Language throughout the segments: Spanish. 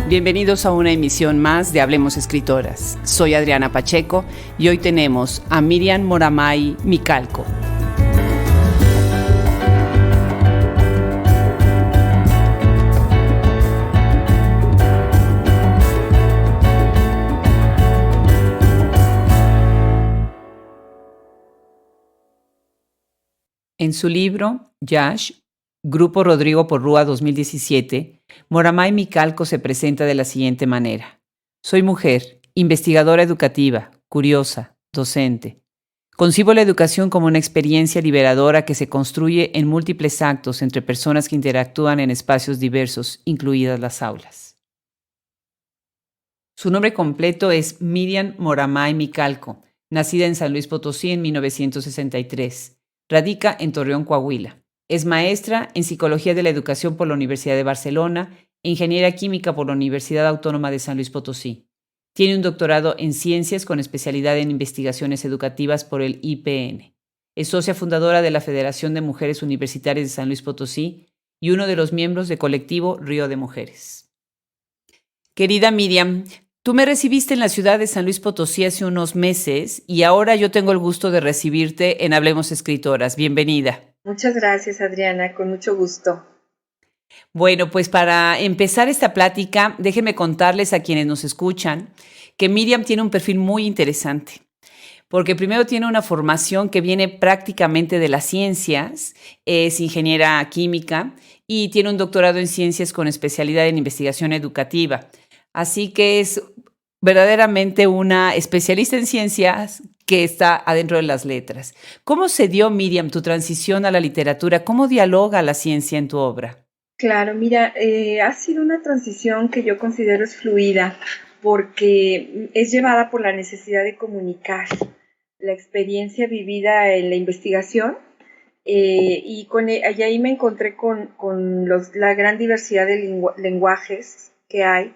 Bienvenidos a una emisión más de Hablemos Escritoras. Soy Adriana Pacheco y hoy tenemos a Miriam Moramay Micalco. En su libro, Yash, Grupo Rodrigo Porrúa 2017, Moramay Micalco se presenta de la siguiente manera. Soy mujer, investigadora educativa, curiosa, docente. Concibo la educación como una experiencia liberadora que se construye en múltiples actos entre personas que interactúan en espacios diversos, incluidas las aulas. Su nombre completo es Miriam Moramay Micalco, nacida en San Luis Potosí en 1963. Radica en Torreón, Coahuila. Es maestra en Psicología de la Educación por la Universidad de Barcelona e Ingeniera Química por la Universidad Autónoma de San Luis Potosí. Tiene un doctorado en Ciencias con especialidad en Investigaciones Educativas por el IPN. Es socia fundadora de la Federación de Mujeres Universitarias de San Luis Potosí y uno de los miembros del colectivo Río de Mujeres. Querida Miriam, tú me recibiste en la ciudad de San Luis Potosí hace unos meses y ahora yo tengo el gusto de recibirte en Hablemos Escritoras. Bienvenida. Muchas gracias, Adriana, con mucho gusto. Bueno, pues para empezar esta plática, déjenme contarles a quienes nos escuchan que Miriam tiene un perfil muy interesante, porque primero tiene una formación que viene prácticamente de las ciencias, es ingeniera química y tiene un doctorado en ciencias con especialidad en investigación educativa. Así que es verdaderamente una especialista en ciencias que está adentro de las letras. ¿Cómo se dio, Miriam, tu transición a la literatura? ¿Cómo dialoga la ciencia en tu obra? Claro, mira, ha sido una transición que yo considero es fluida porque es llevada por la necesidad de comunicar la experiencia vivida en la investigación y ahí me encontré con la gran diversidad de lenguajes que hay,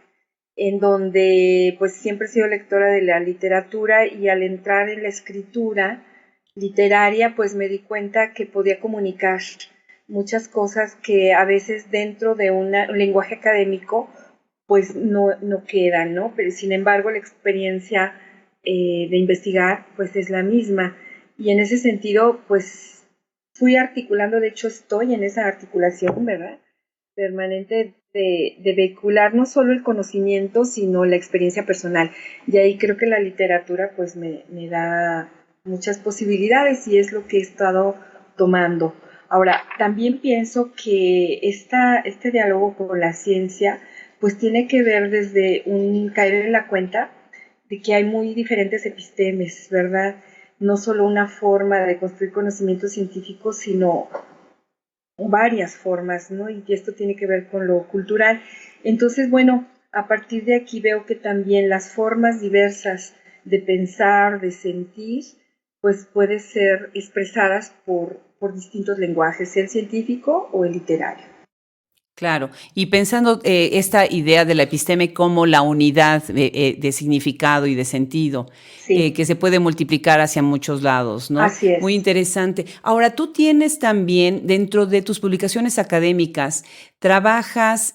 en donde pues siempre he sido lectora de la literatura y al entrar en la escritura literaria pues me di cuenta que podía comunicar muchas cosas que a veces dentro de un lenguaje académico pues no quedan, ¿no? Pero sin embargo la experiencia de investigar pues es la misma y en ese sentido pues fui articulando, de hecho estoy en esa articulación, ¿verdad? Permanente de vehicular no solo el conocimiento, sino la experiencia personal. Y ahí creo que la literatura pues me da muchas posibilidades y es lo que he estado tomando. Ahora, también pienso que este diálogo con la ciencia pues tiene que ver desde un caer en la cuenta de que hay muy diferentes epistemes, ¿verdad? No solo una forma de construir conocimiento científico, sino varias formas, ¿no? Y esto tiene que ver con lo cultural. Entonces, bueno, a partir de aquí veo que también las formas diversas de pensar, de sentir, pues pueden ser expresadas por distintos lenguajes, el científico o el literario. Claro, y pensando esta idea de la episteme como la unidad de significado y de sentido, Sí, que se puede multiplicar hacia muchos lados, ¿no? así Muy es. interesante. Ahora, tú tienes también, dentro de tus publicaciones académicas, trabajas,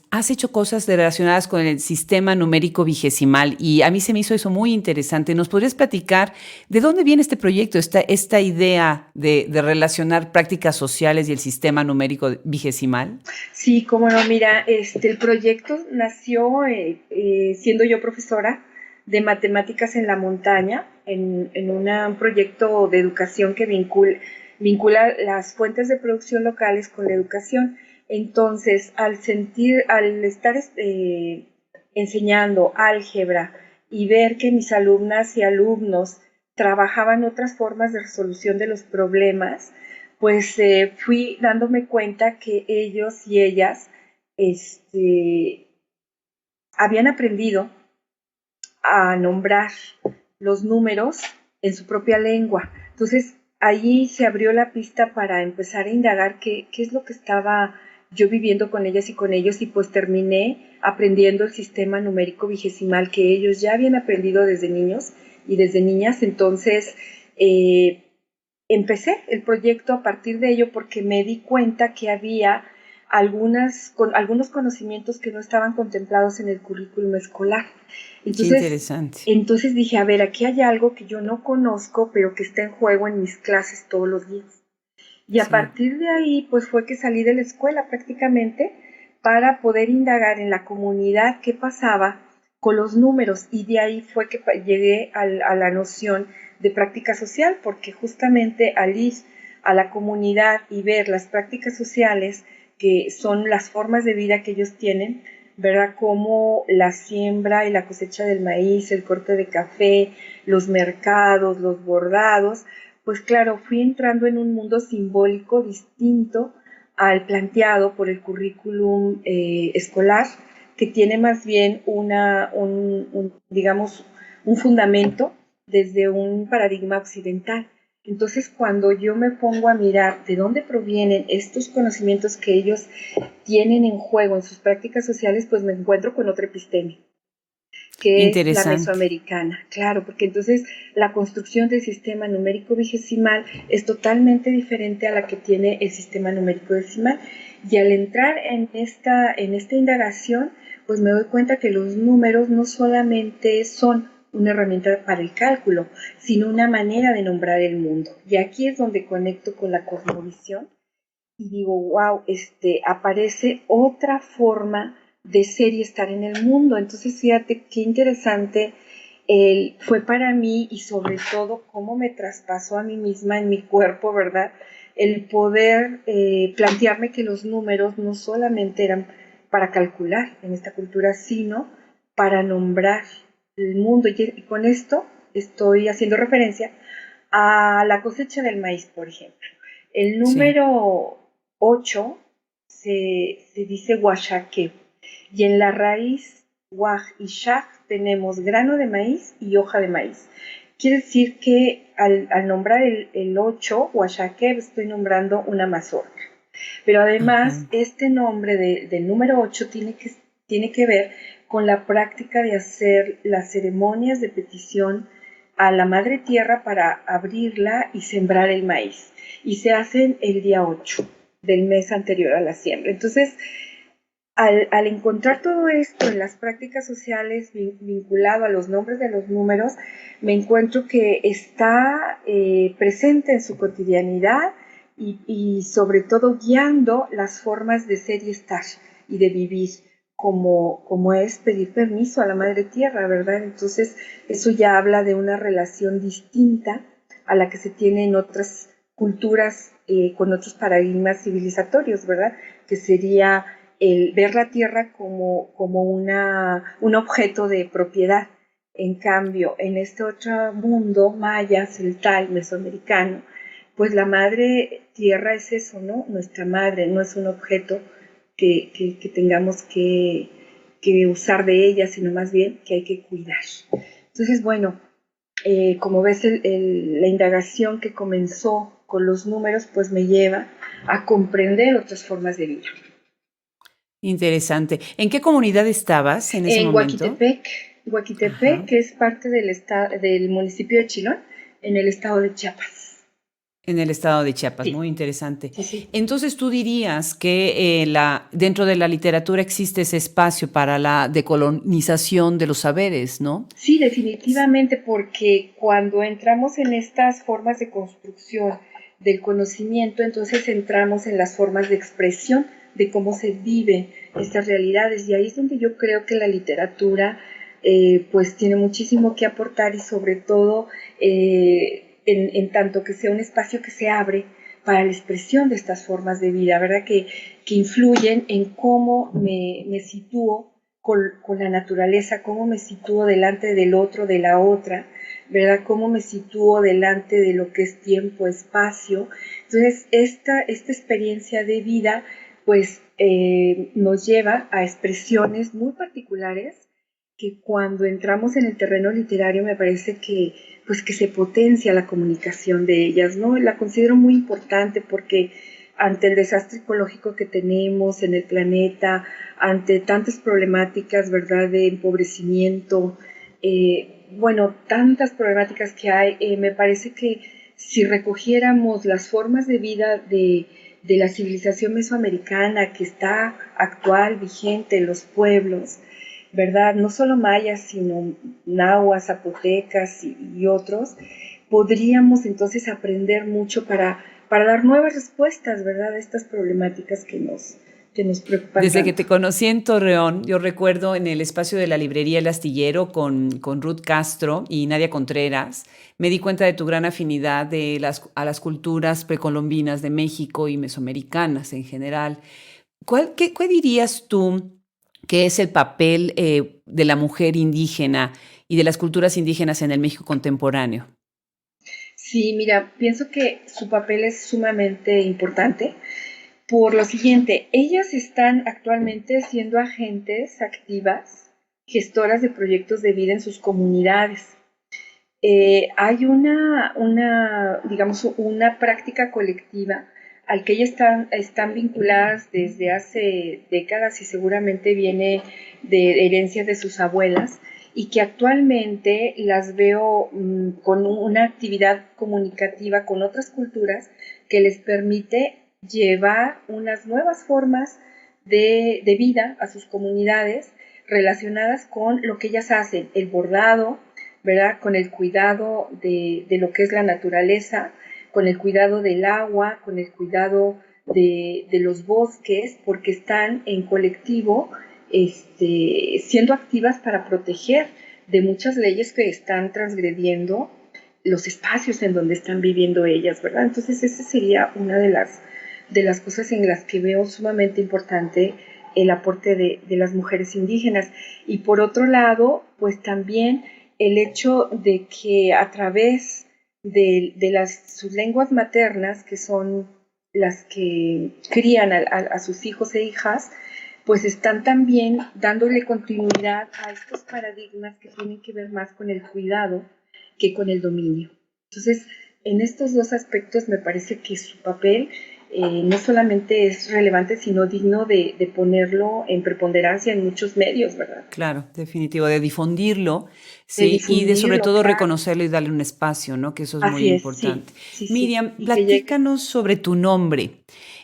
has hecho cosas relacionadas con el sistema numérico vigesimal y a mí se me hizo eso muy interesante. ¿Nos podrías platicar de dónde viene este proyecto, esta idea de relacionar prácticas sociales y el sistema numérico vigesimal? Sí, cómo no, mira, el proyecto nació siendo yo profesora de matemáticas en la montaña, en un proyecto de educación que vincula las fuentes de producción locales con la educación. Entonces, al estar enseñando álgebra y ver que mis alumnas y alumnos trabajaban otras formas de resolución de los problemas, pues fui dándome cuenta que ellos y ellas habían aprendido a nombrar los números en su propia lengua. Entonces, allí se abrió la pista para empezar a indagar qué es lo que estaba yo viviendo con ellas y con ellos, y pues terminé aprendiendo el sistema numérico vigesimal que ellos ya habían aprendido desde niños y desde niñas. Entonces, empecé el proyecto a partir de ello porque me di cuenta que había algunos conocimientos que no estaban contemplados en el currículum escolar. Qué interesante. Entonces dije, a ver, aquí hay algo que yo no conozco, pero que está en juego en mis clases todos los días. Y a Sí. partir de ahí, pues fue que salí de la escuela prácticamente para poder indagar en la comunidad qué pasaba con los números. Y de ahí fue que llegué a la noción de práctica social, porque justamente al ir a la comunidad y ver las prácticas sociales, que son las formas de vida que ellos tienen, ¿verdad? Como la siembra y la cosecha del maíz, el corte de café, los mercados, los bordados, pues claro, fui entrando en un mundo simbólico distinto al planteado por el currículum escolar, que tiene más bien digamos, un fundamento desde un paradigma occidental. Entonces, cuando yo me pongo a mirar de dónde provienen estos conocimientos que ellos tienen en juego en sus prácticas sociales, pues me encuentro con otra epistemia, que es la Interesante. mesoamericana, claro, porque entonces la construcción del sistema numérico vigesimal es totalmente diferente a la que tiene el sistema numérico decimal. Y al entrar en esta indagación, pues me doy cuenta que los números no solamente son una herramienta para el cálculo, sino una manera de nombrar el mundo. Y aquí es donde conecto con la cosmovisión y digo, wow, aparece otra forma de ser y estar en el mundo. Entonces, fíjate qué interesante fue para mí y sobre todo cómo me traspasó a mí misma en mi cuerpo, ¿verdad? El poder plantearme que los números no solamente eran para calcular en esta cultura, sino para nombrar el mundo. Y con esto estoy haciendo referencia a la cosecha del maíz, por ejemplo. El Sí. número 8 se dice huachaque, y en la raíz huaj y shaj tenemos grano de maíz y hoja de maíz. Quiere decir que al nombrar el 8, huachaque, estoy nombrando una mazorca. Pero además, Ajá. este nombre del número 8 tiene que ver con la práctica de hacer las ceremonias de petición a la Madre Tierra para abrirla y sembrar el maíz. Y se hacen el día 8 del mes anterior a la siembra. Entonces, al encontrar todo esto en las prácticas sociales vinculado a los nombres de los números, me encuentro que está presente en su cotidianidad y sobre todo guiando las formas de ser y estar y de vivir, como es pedir permiso a la Madre Tierra, ¿verdad? Entonces, eso ya habla de una relación distinta a la que se tiene en otras culturas con otros paradigmas civilizatorios, ¿verdad? Que sería el ver la tierra como un objeto de propiedad. En cambio, en este otro mundo, maya, celtal, mesoamericano, pues la madre tierra es eso, ¿no? Nuestra madre, no es un objeto que tengamos que usar de ella, sino más bien que hay que cuidar. Entonces, bueno, como ves, la indagación que comenzó con los números, pues me lleva a comprender otras formas de vida. Interesante. ¿En qué comunidad estabas en ese En momento? Huaquitepec, Ajá. que es parte del municipio de Chilón, en el estado de Chiapas. En el estado de Chiapas, Sí, muy interesante. sí, sí. Entonces, tú dirías que dentro de la literatura existe ese espacio para la decolonización de los saberes, ¿no? Sí, definitivamente, porque cuando entramos en estas formas de construcción del conocimiento, entonces entramos en las formas de expresión de cómo se viven estas realidades. Y ahí es donde yo creo que la literatura pues tiene muchísimo que aportar y sobre todo en tanto que sea un espacio que se abre para la expresión de estas formas de vida, ¿verdad? Que influyen en cómo me sitúo con la naturaleza, cómo me sitúo delante del otro, de la otra, ¿verdad? Cómo me sitúo delante de lo que es tiempo, espacio. Entonces, esta experiencia de vida, pues, nos lleva a expresiones muy particulares que cuando entramos en el terreno literario me parece pues, que se potencia la comunicación de ellas, ¿no? La considero muy importante porque ante el desastre ecológico que tenemos en el planeta, ante tantas problemáticas, ¿verdad?, de empobrecimiento, bueno, tantas problemáticas que hay, me parece que si recogiéramos las formas de vida de la civilización mesoamericana que está actual, vigente en los pueblos, ¿verdad? No solo mayas, sino nahuas, zapotecas y otros, podríamos entonces aprender mucho para dar nuevas respuestas, ¿verdad? A estas problemáticas que nos preocupan Desde que tanto. te conocí en Torreón, yo recuerdo en el espacio de la librería El Astillero con Ruth Castro y Nadia Contreras, me di cuenta de tu gran afinidad a las culturas precolombinas de México y mesoamericanas en general. ¿Qué dirías tú que es el papel de la mujer indígena y de las culturas indígenas en el México contemporáneo? Sí, mira, pienso que su papel es sumamente importante por lo siguiente, ellas están actualmente siendo agentes activas, gestoras de proyectos de vida en sus comunidades. Hay digamos, una práctica colectiva al que ellas están vinculadas desde hace décadas y seguramente viene de herencia de sus abuelas y que actualmente las veo con una actividad comunicativa con otras culturas que les permite llevar unas nuevas formas de vida a sus comunidades relacionadas con lo que ellas hacen, el bordado, ¿verdad? Con el cuidado de lo que es la naturaleza, con el cuidado del agua, con el cuidado de los bosques, porque están en colectivo siendo activas para proteger de muchas leyes que están transgrediendo los espacios en donde están viviendo ellas, ¿verdad? Entonces esa sería una de las cosas en las que veo sumamente importante el aporte de las mujeres indígenas. Y por otro lado, pues también el hecho de que a través de sus lenguas maternas, que son las que crían a sus hijos e hijas, pues están también dándole continuidad a estos paradigmas que tienen que ver más con el cuidado que con el dominio. Entonces, en estos dos aspectos me parece que su papel no solamente es relevante, sino digno de ponerlo en preponderancia en muchos medios, ¿verdad? Claro, definitivo, de difundirlo, De sí, y de sobre difundirlo, todo claro. reconocerlo y darle un espacio, ¿no? Que eso es muy Así es, sí, importante. sí, sí. Miriam, Y que llegue. platícanos sobre tu nombre.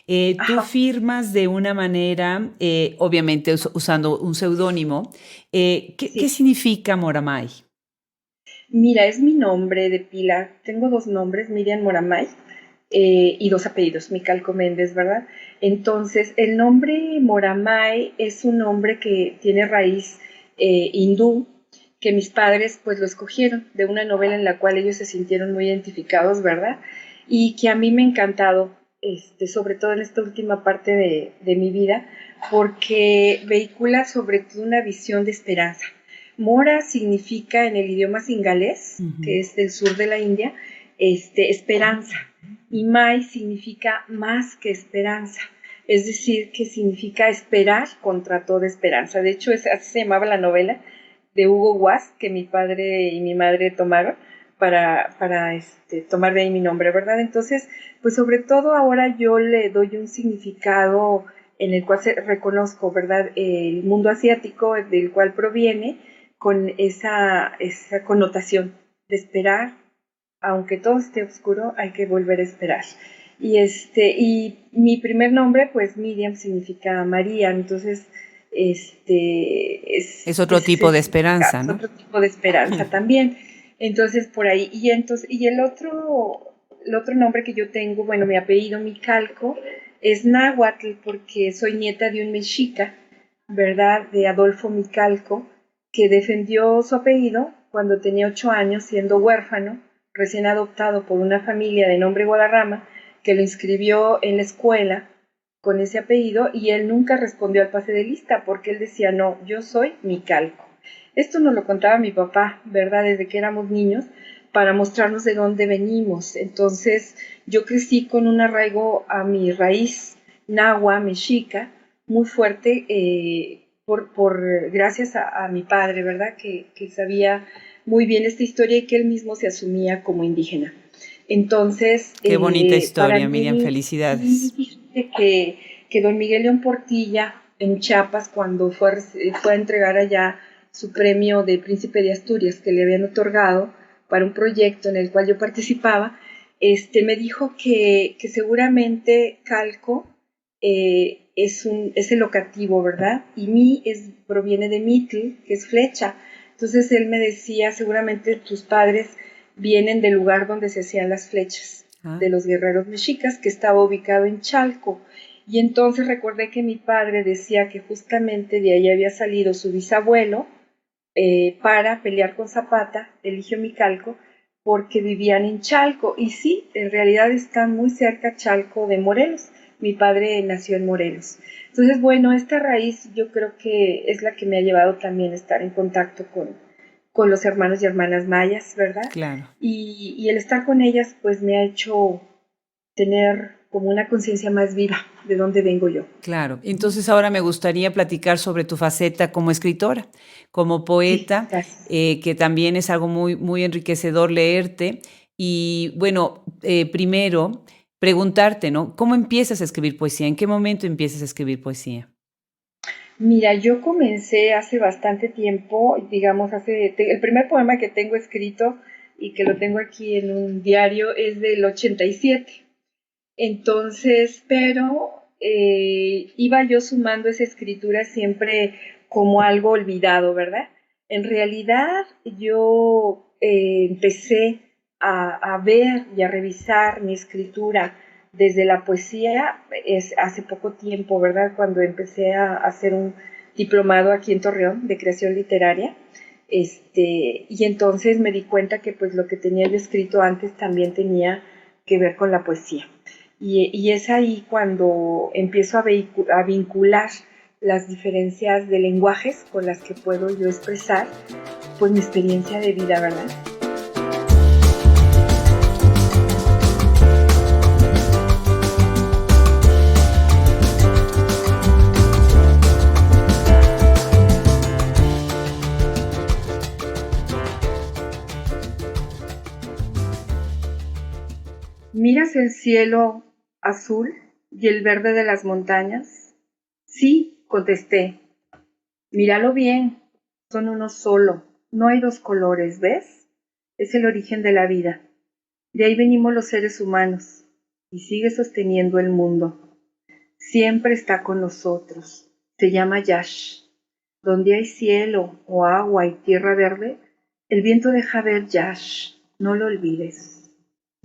Tú Ajá. firmas de una manera, obviamente usando un seudónimo. ¿Qué Sí. significa Moramay? Mira, es mi nombre de pila. Tengo dos nombres, Miriam Moramay, y dos apellidos, Micalco Méndez, ¿verdad? Entonces, el nombre Moramay es un nombre que tiene raíz hindú, que mis padres pues lo escogieron de una novela en la cual ellos se sintieron muy identificados, ¿verdad? Y que a mí me ha encantado, sobre todo en esta última parte de mi vida, porque vehicula sobre todo una visión de esperanza. Mora significa en el idioma singalés, que Ujú. es del sur de la India, esperanza. Y Mai significa más que esperanza. Es decir, que significa esperar contra toda esperanza. De hecho, así se llamaba la novela de Hugo Wass, que mi padre y mi madre tomaron para tomar de ahí mi nombre, ¿verdad? Entonces, pues sobre todo ahora yo le doy un significado en el cual reconozco, ¿verdad? El mundo asiático del cual proviene con esa connotación de esperar, aunque todo esté oscuro, hay que volver a esperar. Y mi primer nombre, pues Miriam significa María, entonces Es otro es tipo de significado, esperanza, es ¿no? otro tipo de esperanza también. Entonces, por ahí, y el otro nombre que yo tengo, bueno, mi apellido Micalco, es náhuatl porque soy nieta de un mexica, ¿verdad? De Adolfo Micalco, que defendió su apellido cuando tenía 8 años, siendo huérfano, recién adoptado por una familia de nombre Guadarrama, que lo inscribió en la escuela con ese apellido y él nunca respondió al pase de lista porque él decía, no, yo soy Micalco. Esto nos lo contaba mi papá, ¿verdad? Desde que éramos niños, para mostrarnos de dónde venimos. Entonces, yo crecí con un arraigo a mi raíz nahua, mexica, muy fuerte, gracias a mi padre, ¿verdad? Que sabía muy bien esta historia y que él mismo se asumía como indígena. Entonces, Qué bonita para historia, Miriam, mí, felicidades. sí, fíjate que don Miguel León Portilla, en Chiapas, cuando fue a entregar allá su premio de Príncipe de Asturias que le habían otorgado para un proyecto en el cual yo participaba, me dijo que seguramente Calco es el locativo, ¿verdad? Y proviene de mitl, que es flecha. Entonces él me decía, seguramente tus padres vienen del lugar donde se hacían las flechas de los guerreros mexicas, que estaba ubicado en Chalco. Y entonces recordé que mi padre decía que justamente de ahí había salido su bisabuelo para pelear con Zapata, Eligio Micalco, porque vivían en Chalco. Y sí, en realidad está muy cerca Chalco de Morelos. Mi padre nació en Morelos. Entonces, bueno, esta raíz yo creo que es la que me ha llevado también a estar en contacto con los hermanos y hermanas mayas, ¿verdad? Claro. Y el estar con ellas, pues me ha hecho tener como una conciencia más viva de dónde vengo yo. Claro. Entonces ahora me gustaría platicar sobre tu faceta como escritora, como poeta, que también es algo muy, muy enriquecedor leerte. Y bueno, primero preguntarte, ¿no? ¿Cómo empiezas a escribir poesía? ¿En qué momento empiezas a escribir poesía? Mira, yo comencé hace bastante tiempo, digamos, el primer poema que tengo escrito y que lo tengo aquí en un diario es del 87. Entonces, pero iba yo sumando esa escritura siempre como algo olvidado, ¿verdad? En realidad yo empecé a ver y a revisar mi escritura desde la poesía hace poco tiempo, ¿verdad? Cuando empecé a hacer un diplomado aquí en Torreón de creación literaria. Y entonces me di cuenta que pues lo que tenía yo escrito antes también tenía que ver con la poesía. Y es ahí cuando empiezo a vincular las diferencias de lenguajes con las que puedo yo expresar pues mi experiencia de vida, ¿verdad? ¿Miras el cielo azul y el verde de las montañas? Sí, contesté. Míralo bien, son uno solo, no hay dos colores, ¿ves? Es el origen de la vida. De ahí venimos los seres humanos y sigue sosteniendo el mundo. Siempre está con nosotros. Se llama Yash. Donde hay cielo o agua y tierra verde, el viento deja ver Yash. No lo olvides.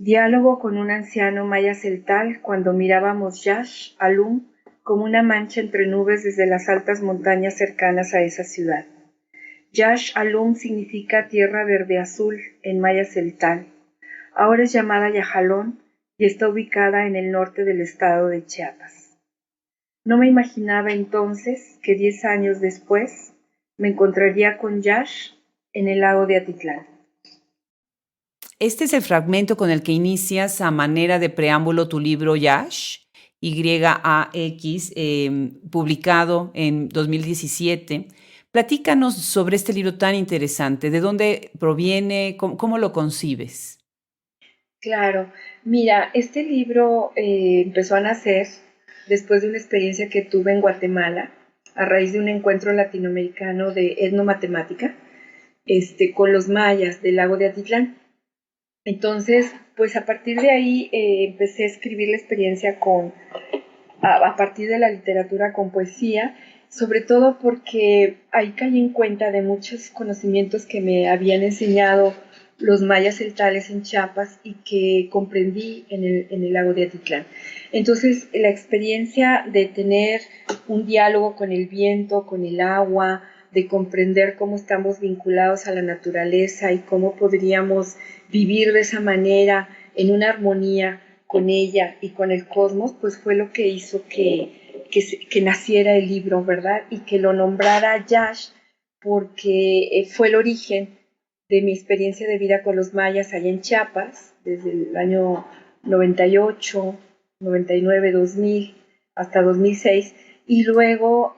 Diálogo con un anciano maya celtal cuando mirábamos Yash Alum como una mancha entre nubes desde las altas montañas cercanas a esa ciudad. Yash Alum significa tierra verde azul en maya celtal. Ahora es llamada Yajalón y está ubicada en el norte del estado de Chiapas. No me imaginaba entonces que 10 años después me encontraría con Yash en el lago de Atitlán. Este es el fragmento con el que inicias a manera de preámbulo tu libro Yash, YAX, publicado en 2017. Platícanos sobre este libro tan interesante. ¿De dónde proviene? ¿Cómo lo concibes? Claro, mira, este libro empezó a nacer después de una experiencia que tuve en Guatemala a raíz de un encuentro latinoamericano de etnomatemática con los mayas del lago de Atitlán. Entonces, pues a partir de ahí empecé a escribir la experiencia a partir de la literatura con poesía, sobre todo porque ahí caí en cuenta de muchos conocimientos que me habían enseñado los mayas celtales en Chiapas y que comprendí en el lago de Atitlán. Entonces, la experiencia de tener un diálogo con el viento, con el agua, de comprender cómo estamos vinculados a la naturaleza y cómo podríamos vivir de esa manera en una armonía con ella y con el cosmos, pues fue lo que hizo que naciera el libro, ¿verdad? Y que lo nombrara Yash porque fue el origen de mi experiencia de vida con los mayas allá en Chiapas, desde el año 98, 99, 2000 hasta 2006, y luego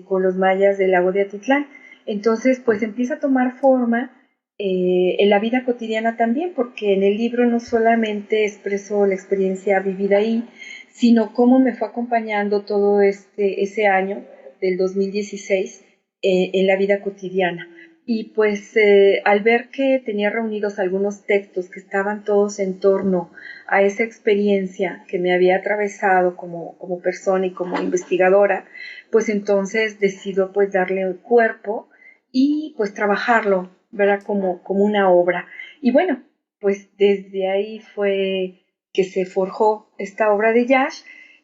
con los mayas del lago de Atitlán. Entonces, pues empieza a tomar forma en la vida cotidiana también, porque en el libro no solamente expreso la experiencia vivida ahí, sino cómo me fue acompañando todo ese año del 2016 en la vida cotidiana. y pues al ver que tenía reunidos algunos textos que estaban todos en torno a esa experiencia que me había atravesado como persona y como investigadora, pues entonces decido pues darle un cuerpo y pues trabajarlo, ¿verdad? Como una obra. Y bueno, pues desde ahí fue que se forjó esta obra de Yash,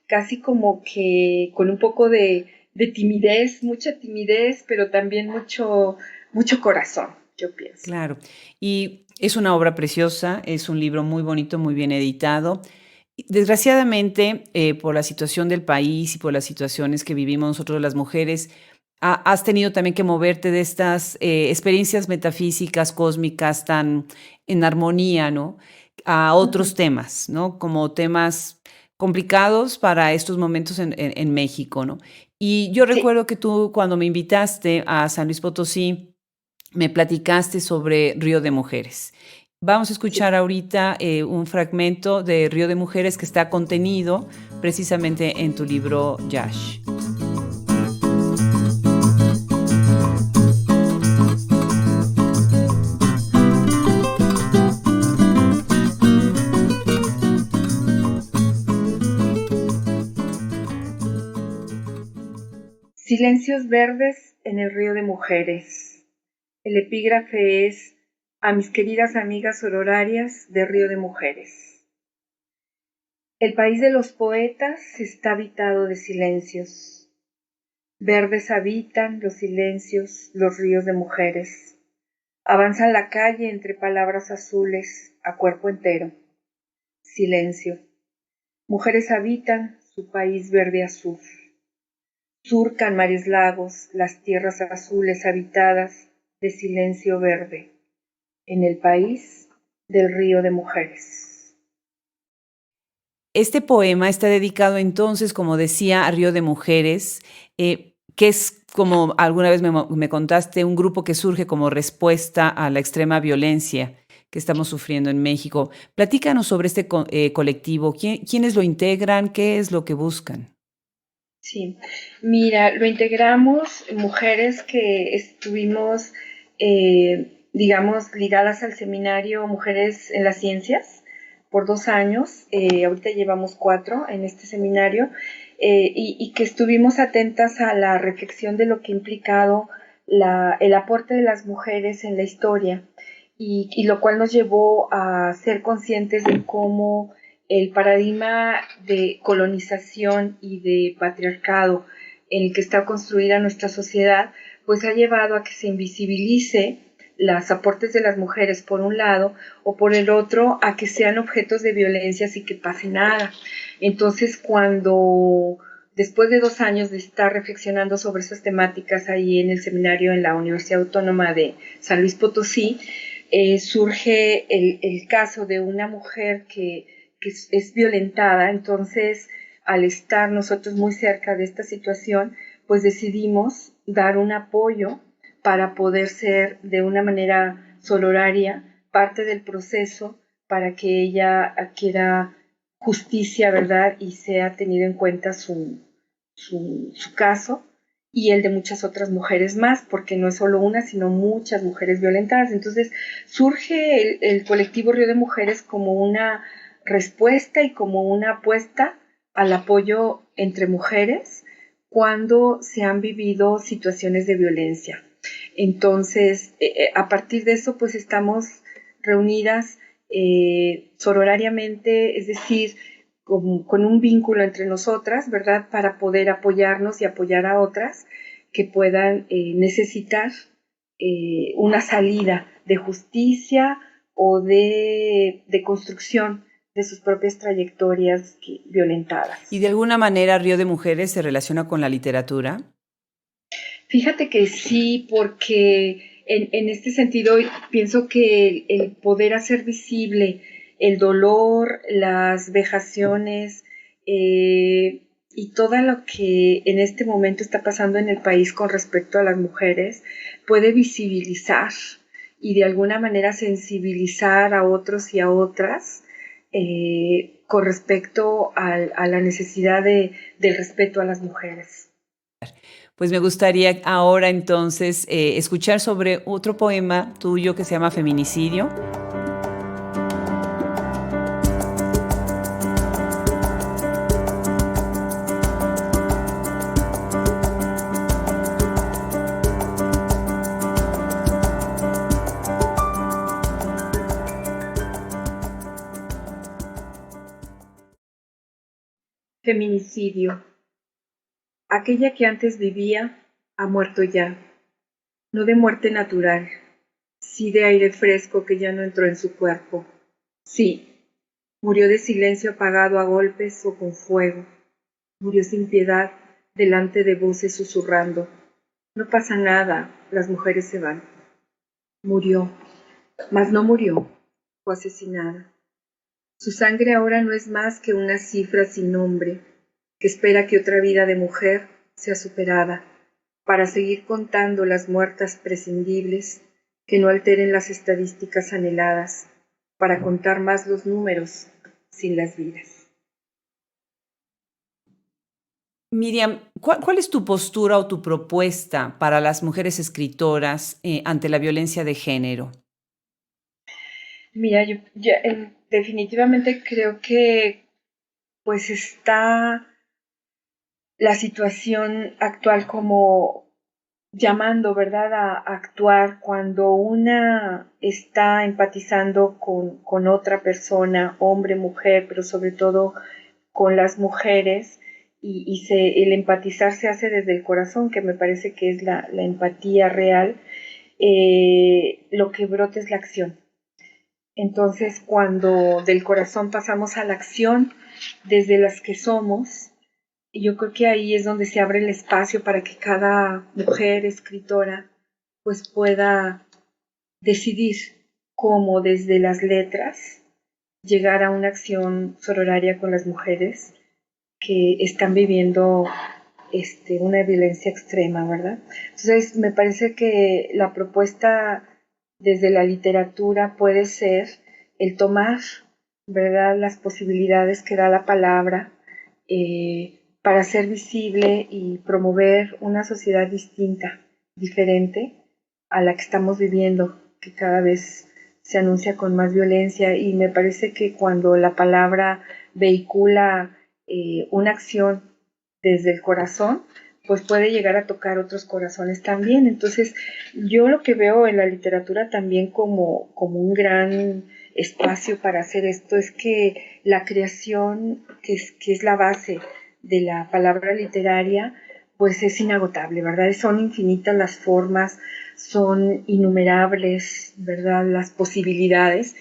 casi como que con un poco de timidez, mucha timidez, pero también mucho corazón, yo pienso. Claro. Y es una obra preciosa, es un libro muy bonito, muy bien editado. Desgraciadamente, por la situación del país y por las situaciones que vivimos nosotros las mujeres, has tenido también que moverte de estas experiencias metafísicas, cósmicas, tan en armonía, ¿no? A otros Ujú. temas, ¿no? Como temas complicados para estos momentos en México, ¿no? Y yo Sí, recuerdo que tú, cuando me invitaste a San Luis Potosí, me platicaste sobre Río de Mujeres. Vamos a sí. escuchar ahorita un fragmento de Río de Mujeres que está contenido precisamente en tu libro Yash. Silencios verdes en el río de mujeres. El epígrafe es a mis queridas amigas sororarias de Río de Mujeres. El país de los poetas está habitado de silencios. Verdes habitan los silencios, los ríos de mujeres. Avanzan la calle entre palabras azules a cuerpo entero. Silencio. Mujeres habitan su país verde azul. Surcan mares lagos, las tierras azules habitadas de silencio verde, en el país del río de mujeres. Este poema está dedicado entonces, como decía, a Río de Mujeres, que es, como alguna vez me contaste, un grupo que surge como respuesta a la extrema violencia que estamos sufriendo en México. Platícanos sobre este colectivo. ¿Quiénes lo integran? ¿Qué es lo que buscan? Sí, mira, lo integramos mujeres que estuvimos, digamos, ligadas al seminario Mujeres en las Ciencias por 2 años. Ahorita llevamos 4 en este seminario, y que estuvimos atentas a la reflexión de lo que ha implicado el aporte de las mujeres en la historia, y lo cual nos llevó a ser conscientes de cómo el paradigma de colonización y de patriarcado en el que está construida nuestra sociedad, pues ha llevado a que se invisibilice los aportes de las mujeres por un lado, o por el otro a que sean objetos de violencia y que pase nada. Entonces, cuando después de 2 años de estar reflexionando sobre esas temáticas ahí en el seminario en la Universidad Autónoma de San Luis Potosí, surge el caso de una mujer que es violentada. Entonces, al estar nosotros muy cerca de esta situación, pues decidimos dar un apoyo para poder ser de una manera sororaria parte del proceso para que ella adquiera justicia, ¿verdad? Y sea tenido en cuenta su caso y el de muchas otras mujeres más, porque no es solo una, sino muchas mujeres violentadas. Entonces surge el colectivo Río de Mujeres como una respuesta y como una apuesta al apoyo entre mujeres cuando se han vivido situaciones de violencia. Entonces, a partir de eso, pues estamos reunidas sororariamente, es decir, con un vínculo entre nosotras, ¿verdad? Para poder apoyarnos y apoyar a otras que puedan necesitar una salida de justicia o de construcción de sus propias trayectorias ¿Y de violentadas. alguna manera Río de Mujeres se relaciona con la literatura? Fíjate que sí, porque en este sentido pienso que el poder hacer visible el dolor, las vejaciones, y todo lo que en este momento está pasando en el país con respecto a las mujeres puede visibilizar y de alguna manera sensibilizar a otros y a otras, con respecto a la necesidad del respeto a las mujeres. Pues me gustaría ahora entonces escuchar sobre otro poema tuyo que se llama Feminicidio. Feminicidio. Aquella que antes vivía ha muerto ya, no de muerte natural, sí de aire fresco que ya no entró en su cuerpo. Sí, murió de silencio apagado a golpes o con fuego. Murió sin piedad delante de voces susurrando. No pasa nada, las mujeres se van. Murió, mas no murió, fue asesinada. Su sangre ahora no es más que una cifra sin nombre, que espera que otra vida de mujer sea superada, para seguir contando las muertas prescindibles que no alteren las estadísticas anheladas, para contar más los números sin las vidas. Miriam, ¿cuál es tu postura o tu propuesta para las mujeres escritoras ante la violencia de género? Mira, definitivamente creo que pues está la situación actual como llamando, ¿verdad?, a actuar cuando una está empatizando con otra persona, hombre, mujer, pero sobre todo con las mujeres, el empatizar se hace desde el corazón, que me parece que es la empatía real, lo que brota es la acción. Entonces, cuando del corazón pasamos a la acción, desde las que somos, yo creo que ahí es donde se abre el espacio para que cada mujer escritora pues pueda decidir cómo desde las letras llegar a una acción sororaria con las mujeres que están viviendo una violencia extrema, ¿verdad? Entonces, me parece que la propuesta desde la literatura puede ser el tomar, ¿verdad?, las posibilidades que da la palabra para ser visible y promover una sociedad distinta, diferente a la que estamos viviendo, que cada vez se anuncia con más violencia, y me parece que cuando la palabra vehicula una acción desde el corazón, pues puede llegar a tocar otros corazones también. Entonces, yo lo que veo en la literatura también como un gran espacio para hacer esto es que la creación, que es la base de la palabra literaria, pues es inagotable, ¿verdad? Son infinitas las formas, son innumerables, ¿verdad?, las posibilidades,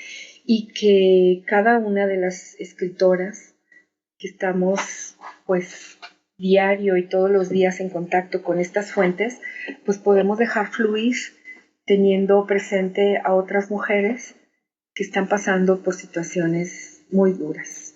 y que cada una de las escritoras que estamos pues diario y todos los días en contacto con estas fuentes, pues podemos dejar fluir teniendo presente a otras mujeres que están pasando por situaciones muy duras.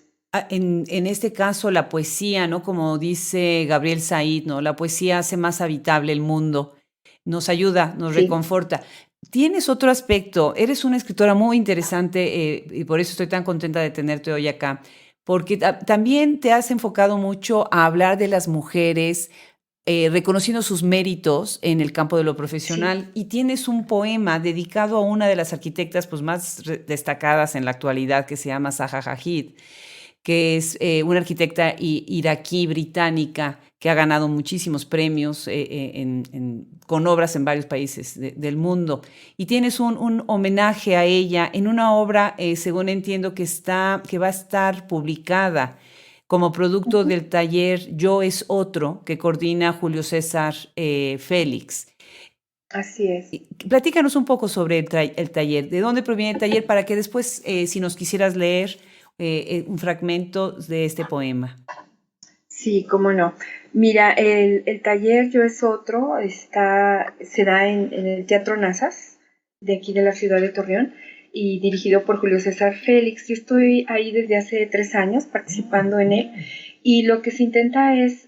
En este caso, la poesía, ¿no? Como dice Gabriel Said, ¿no? La poesía hace más habitable el mundo, nos ayuda, nos Sí. reconforta. Tienes otro aspecto, eres una escritora muy interesante y por eso estoy tan contenta de tenerte hoy acá, porque también te has enfocado mucho a hablar de las mujeres, reconociendo sus méritos en el campo de lo profesional, Sí. y tienes un poema dedicado a una de las arquitectas pues, más destacadas en la actualidad, que se llama Zaha Hadid, que es una arquitecta iraquí británica que ha ganado muchísimos premios con obras en varios países del mundo. Y tienes un homenaje a ella en una obra, según entiendo, que va a estar publicada como producto del taller Yo es Otro, que coordina Julio César Félix. Así es. Platícanos un poco sobre el taller, de dónde proviene el taller, para que después, si nos quisieras leer un fragmento de este poema. Sí, cómo no. Mira, el taller Yo es Otro se da en el Teatro Nazas, de aquí de la ciudad de Torreón, y dirigido por Julio César Félix. Yo estoy ahí desde hace 3 años participando en él, y lo que se intenta es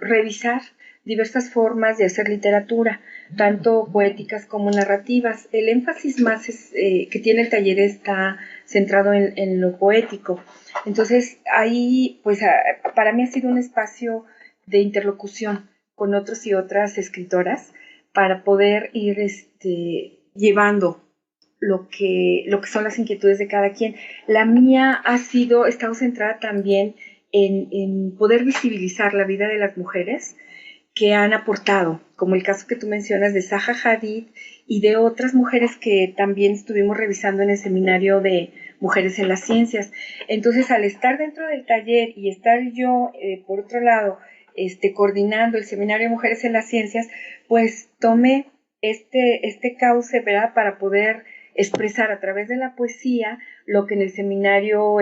revisar diversas formas de hacer literatura, tanto poéticas como narrativas. El énfasis más que tiene el taller está centrado en lo poético. Entonces, ahí, pues, para mí ha sido un espacio de interlocución con otros y otras escritoras para poder ir llevando lo que son las inquietudes de cada quien. La mía ha estado centrada también en poder visibilizar la vida de las mujeres que han aportado, como el caso que tú mencionas de Zaha Hadid y de otras mujeres que también estuvimos revisando en el seminario de Mujeres en las Ciencias. Entonces, al estar dentro del taller y estar yo, por otro lado, coordinando el seminario de Mujeres en las Ciencias, pues tomé este cauce, ¿verdad?, para poder expresar a través de la poesía lo que en el seminario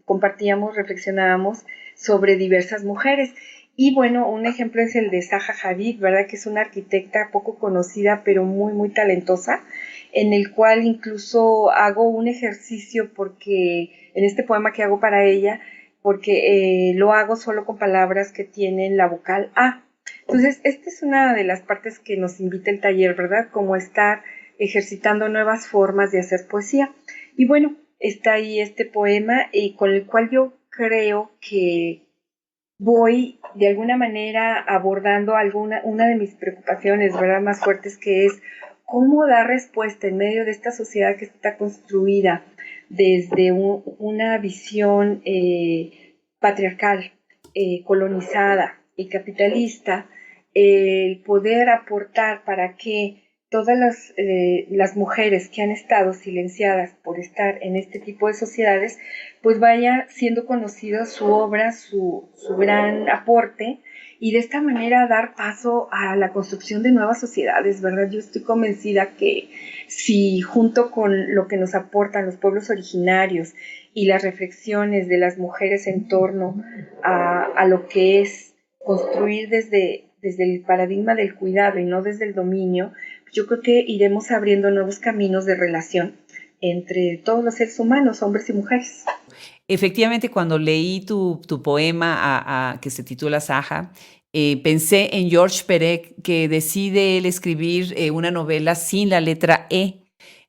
compartíamos, reflexionábamos sobre diversas mujeres. Y bueno, un ejemplo es el de Zaha Hadid, ¿verdad?, que es una arquitecta poco conocida, pero muy, muy talentosa, en el cual incluso hago un ejercicio porque en este poema que hago para ella, porque lo hago solo con palabras que tienen la vocal A. Entonces, esta es una de las partes que nos invita el taller, ¿verdad?, como estar ejercitando nuevas formas de hacer poesía. Y bueno, está ahí este poema con el cual yo creo que voy de alguna manera abordando una de mis preocupaciones, ¿verdad?, más fuertes, que es cómo dar respuesta en medio de esta sociedad que está construida desde una visión patriarcal, colonizada y capitalista, el poder aportar para que todas las mujeres que han estado silenciadas por estar en este tipo de sociedades, pues vaya siendo conocida su obra, su gran aporte, y de esta manera dar paso a la construcción de nuevas sociedades, ¿verdad? Yo estoy convencida que si junto con lo que nos aportan los pueblos originarios y las reflexiones de las mujeres en torno a lo que es construir desde el paradigma del cuidado y no desde el dominio, yo creo que iremos abriendo nuevos caminos de relación entre todos los seres humanos, hombres y mujeres. Efectivamente, cuando leí tu poema que se titula Zaha, pensé en Georges Perec, que decide él escribir una novela sin la letra E.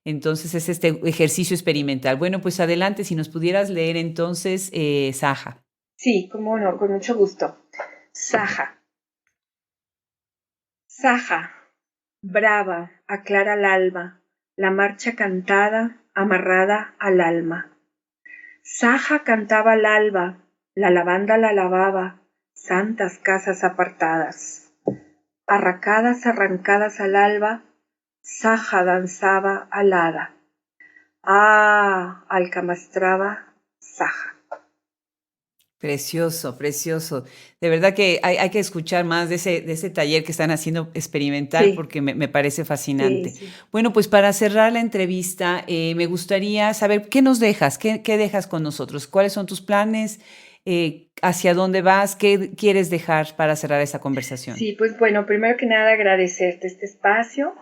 Entonces es este ejercicio experimental. Bueno, pues adelante, si nos pudieras leer entonces Zaha. Sí, cómo no, con mucho gusto. Zaha. Zaha, brava, aclara el alba, la marcha cantada, amarrada al alma. Zaha cantaba al alba, la lavanda la lavaba, santas casas apartadas. Arracadas arrancadas al alba, Zaha danzaba alada. Ah, alcamastraba Zaha. Precioso, precioso. De verdad que hay que escuchar más de ese taller que están haciendo experimental, Sí. porque me parece fascinante. Sí. Bueno, pues para cerrar la entrevista, me gustaría saber qué nos dejas, qué dejas con nosotros, cuáles son tus planes, hacia dónde vas, qué quieres dejar para cerrar esa conversación. Sí, pues bueno, primero que nada agradecerte este espacio,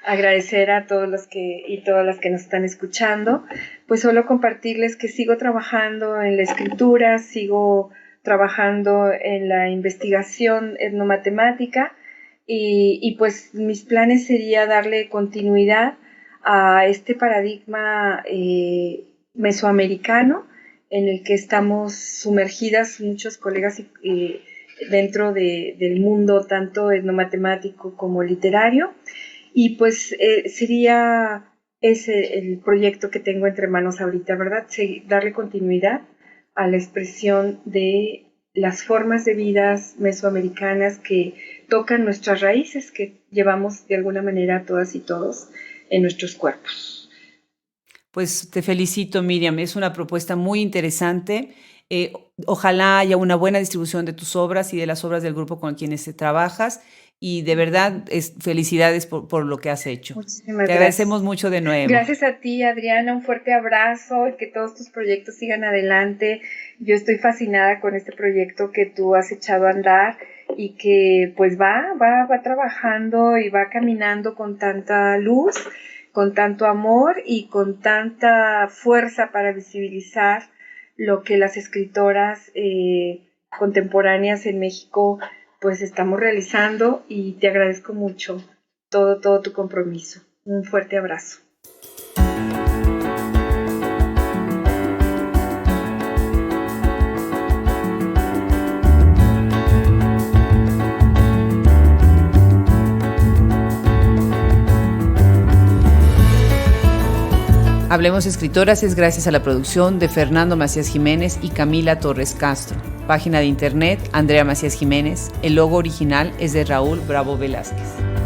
agradecer a todos los y todas las que nos están escuchando, pues solo compartirles que sigo trabajando en la escritura, sigo trabajando en la investigación etnomatemática y pues mis planes sería darle continuidad a este paradigma mesoamericano en el que estamos sumergidas muchos colegas dentro del mundo tanto etnomatemático como literario. Y pues sería ese el proyecto que tengo entre manos ahorita, ¿verdad? Darle continuidad a la expresión de las formas de vidas mesoamericanas que tocan nuestras raíces, que llevamos de alguna manera todas y todos en nuestros cuerpos. Pues te felicito, Miriam, es una propuesta muy interesante. Ojalá haya una buena distribución de tus obras y de las obras del grupo con quienes trabajas. Y de verdad, felicidades por lo que has hecho. Muchísimas Te agradecemos mucho de nuevo. Gracias a ti, Adriana, un fuerte abrazo y que todos tus proyectos sigan adelante. Yo estoy fascinada con este proyecto que tú has echado a andar y que pues va trabajando y va caminando con tanta luz, con tanto amor y con tanta fuerza para visibilizar lo que las escritoras contemporáneas en México pues estamos realizando, y te agradezco mucho todo tu compromiso. Un fuerte abrazo. Hablemos Escritoras es gracias a la producción de Fernando Macías Jiménez y Camila Torres Castro. Página de internet Andrea Macías Jiménez. El logo original es de Raúl Bravo Velázquez.